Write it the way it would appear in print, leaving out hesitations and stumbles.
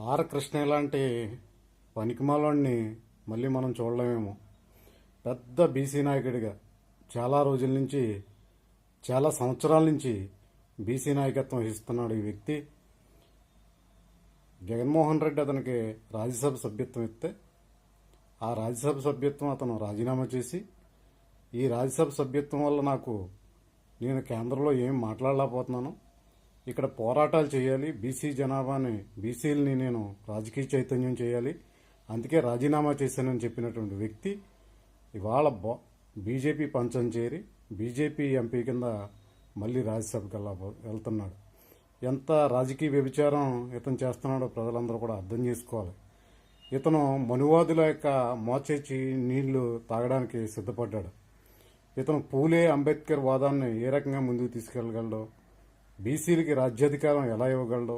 Are Krishna లాంటి పనికిమాలోని మళ్ళీ మనం చూడలేమేమో. పెద్ద బీసీ నాయకుడిగా చాలా రోజుల నుంచి, చాలా సంవత్సరాల నుంచి బీసీ నాయకత్వం వహిస్తున్నాడు ఈ వ్యక్తి. జగన్మోహన్ రెడ్డి అతనికి రాజ్యసభ సభ్యత్వం ఇస్తే ఆ రాజ్యసభ సభ్యత్వం అతను రాజీనామా చేసి, ఈ రాజ్యసభ సభ్యత్వం వల్ల నేను కేంద్రంలో ఏం మాట్లాడలేకపోతున్నాను, ఇక్కడ పోరాటాలు చేయాలి, బీసీ జనాభాని, బీసీలని నేను రాజకీయ చైతన్యం చేయాలి, అందుకే రాజీనామా చేశానని చెప్పినటువంటి వ్యక్తి ఇవాళ బీజేపీ పంచం చేరి బీజేపీ ఎంపీ కింద మళ్ళీ రాజ్యసభకి వెళ్తున్నాడు. ఎంత రాజకీయ వ్యభిచారం ఇతను చేస్తున్నాడో ప్రజలందరూ కూడా అర్థం చేసుకోవాలి. ఇతను మనువాదుల యొక్క మోచేచి నీళ్లు తాగడానికి సిద్ధపడ్డాడు. ఇతను పూలే అంబేద్కర్ వాదాన్ని ఏ రకంగా ముందుకు తీసుకెళ్లగలడో, బీసీలకి రాజ్యాధికారం ఎలా ఇవ్వగలడో